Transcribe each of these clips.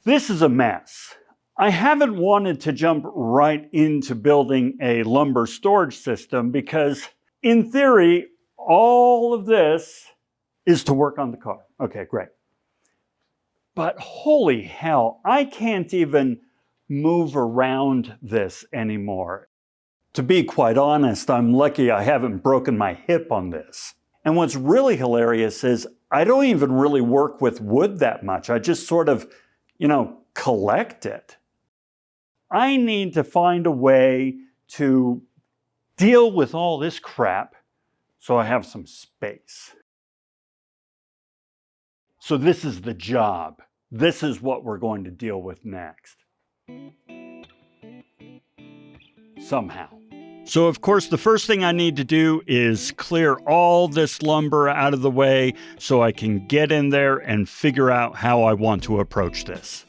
This is a mess. I haven't wanted to jump right into building a lumber storage system because, in theory, all of this is to work on the car. Okay, great. But holy hell, I can't even move around this anymore. To be quite honest, I'm lucky I haven't broken my hip on this. And what's really hilarious is I don't even really work with wood that much. I just sort of, collect it. I need to find a way to deal with all this crap so I have some space. So this is the job. This is what we're going to deal with next. Somehow. So of course, the first thing I need to do is clear all this lumber out of the way so I can get in there and figure out how I want to approach this.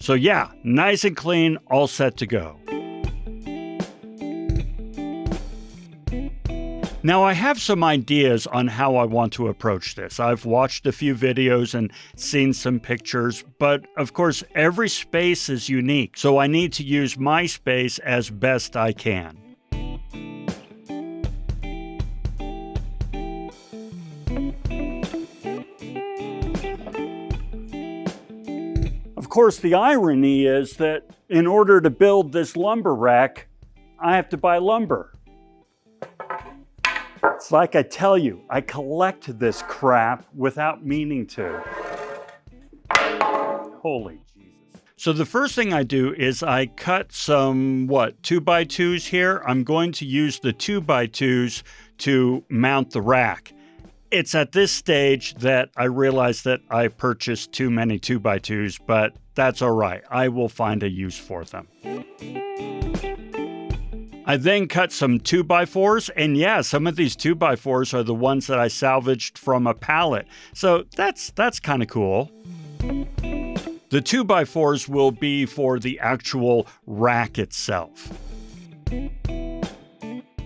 So yeah, nice and clean, all set to go. Now I have some ideas on how I want to approach this. I've watched a few videos and seen some pictures, but of course every space is unique, so I need to use my space as best I can. Of course, the irony is that in order to build this lumber rack, I have to buy lumber. It's like I tell you, I collect this crap without meaning to. Holy Jesus. So the first thing I do is I cut some, 2x2s here. I'm going to use the 2x2s to mount the rack. It's at this stage that I realize that I purchased too many 2x2s, but that's all right. I will find a use for them. I then cut some 2x4s, and yeah, some of these 2x4s are the ones that I salvaged from a pallet. So that's kind of cool. The 2x4s will be for the actual rack itself.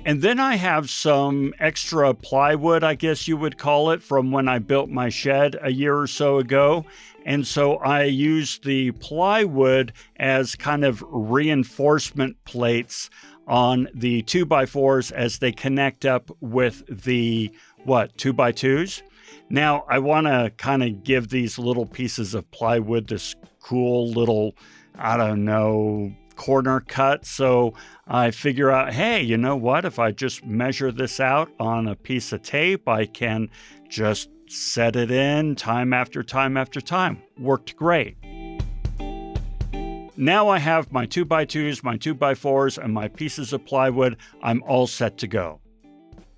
And then I have some extra plywood, I guess you would call it, from when I built my shed a year or so ago. And so I use the plywood as kind of reinforcement plates on the 2x4s as they connect up with the, 2x2s? Now, I want to kind of give these little pieces of plywood this cool little, corner cut. So I figure out, hey, you know what? If I just measure this out on a piece of tape, I can just set it in time after time after time. Worked great. Now I have my 2x2s, my 2x4s, and my pieces of plywood. I'm all set to go.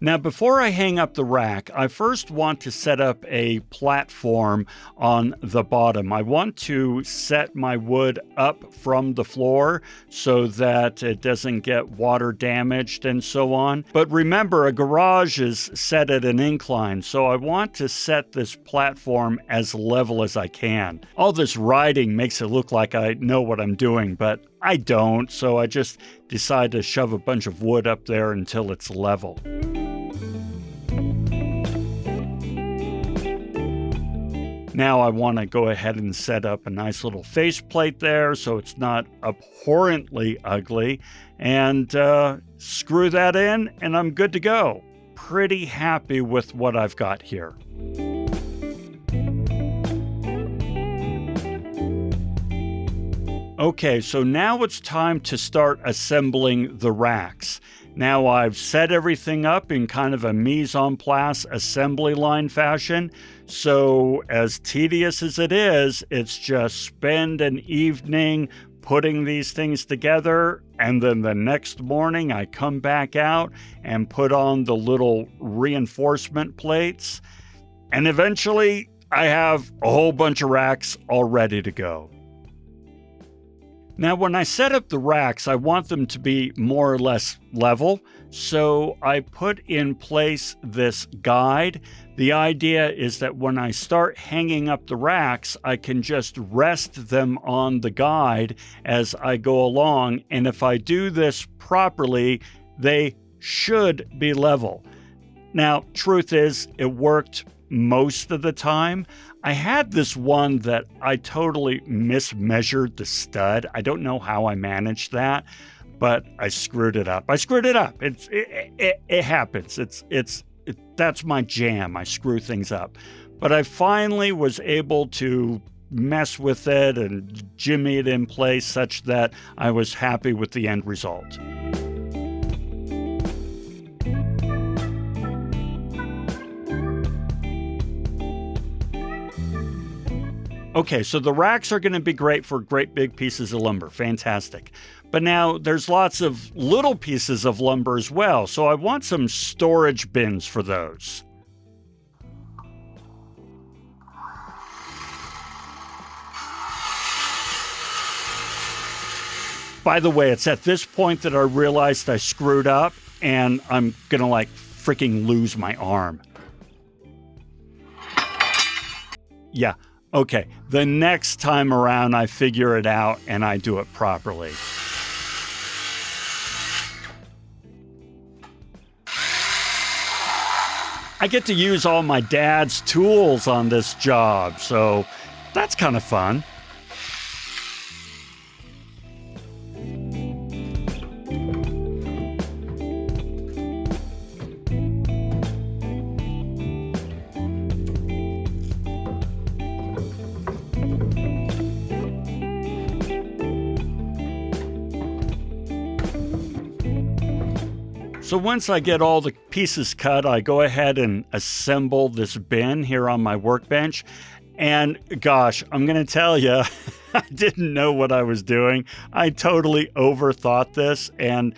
Now, before I hang up the rack, I first want to set up a platform on the bottom. I want to set my wood up from the floor so that it doesn't get water damaged and so on. But remember, a garage is set at an incline, so I want to set this platform as level as I can. All this writing makes it look like I know what I'm doing, but I don't, so I just decide to shove a bunch of wood up there until it's level. Now I want to go ahead and set up a nice little faceplate there so it's not abhorrently ugly, and screw that in and I'm good to go. Pretty happy with what I've got here. Okay, so now it's time to start assembling the racks. Now I've set everything up in kind of a mise en place assembly line fashion. So as tedious as it is, it's just spend an evening putting these things together, and then the next morning I come back out and put on the little reinforcement plates. And eventually, I have a whole bunch of racks all ready to go. Now, when I set up the racks, I want them to be more or less level. So I put in place this guide. The idea is that when I start hanging up the racks, I can just rest them on the guide as I go along. And if I do this properly, they should be level. Now, truth is, it worked most of the time. I had this one that I totally mismeasured the stud. I don't know how I managed that, but I screwed it up. It happens. That's my jam. I screw things up. But I finally was able to mess with it and jimmy it in place such that I was happy with the end result. Okay, so the racks are going to be great for great big pieces of lumber. Fantastic. But now there's lots of little pieces of lumber as well, so I want some storage bins for those. By the way, it's at this point that I realized I screwed up and I'm going to freaking lose my arm. Yeah. Okay, the next time around, I figure it out and I do it properly. I get to use all my dad's tools on this job, so that's kind of fun. So once I get all the pieces cut, I go ahead and assemble this bin here on my workbench. And gosh, I'm going to tell you, I didn't know what I was doing. I totally overthought this. And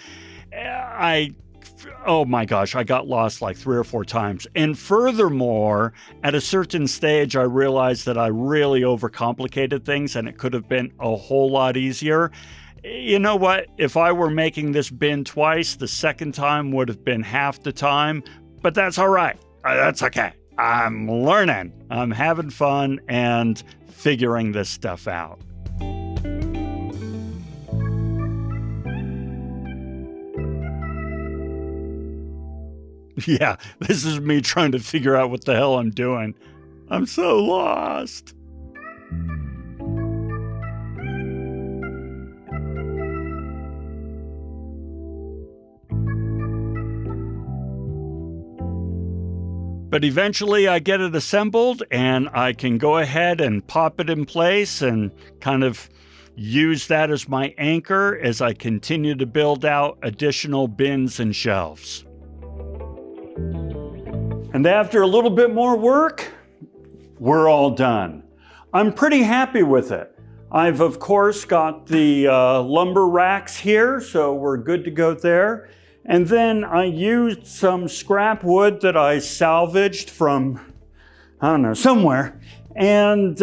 oh my gosh, I got lost like 3 or 4 times. And furthermore, at a certain stage, I realized that I really overcomplicated things and it could have been a whole lot easier. You know what? If I were making this bin twice, the second time would have been half the time, but that's all right. That's okay. I'm learning. I'm having fun and figuring this stuff out. Yeah, this is me trying to figure out what the hell I'm doing. I'm so lost. But eventually I get it assembled and I can go ahead and pop it in place and kind of use that as my anchor as I continue to build out additional bins and shelves. And after a little bit more work, we're all done. I'm pretty happy with it. I've of course got the lumber racks here, so we're good to go there. And then I used some scrap wood that I salvaged from, I don't know, somewhere, and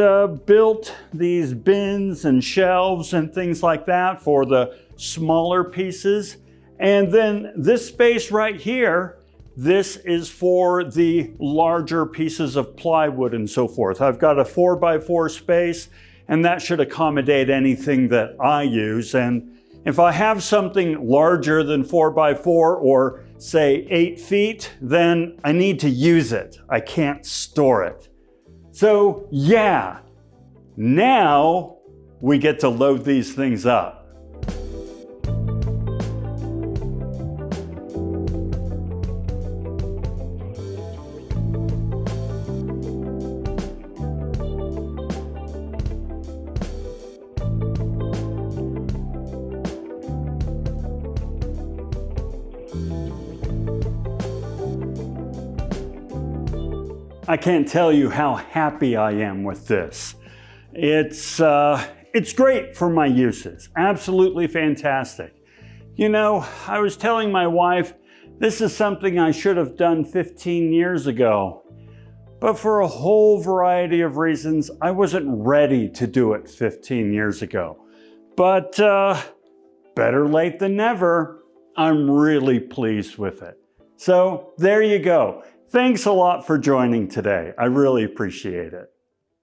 built these bins and shelves and things like that for the smaller pieces. And then this space right here, this is for the larger pieces of plywood and so forth. I've got a 4x4 space, and that should accommodate anything that I use. And if I have something larger than 4x4 or say 8 feet, then I need to use it. I can't store it. So yeah, now we get to load these things up. I can't tell you how happy I am with this. It's great for my uses. Absolutely fantastic. You know, I was telling my wife, this is something I should have done 15 years ago. But for a whole variety of reasons, I wasn't ready to do it 15 years ago. But better late than never. I'm really pleased with it. So there you go. Thanks a lot for joining today. I really appreciate it.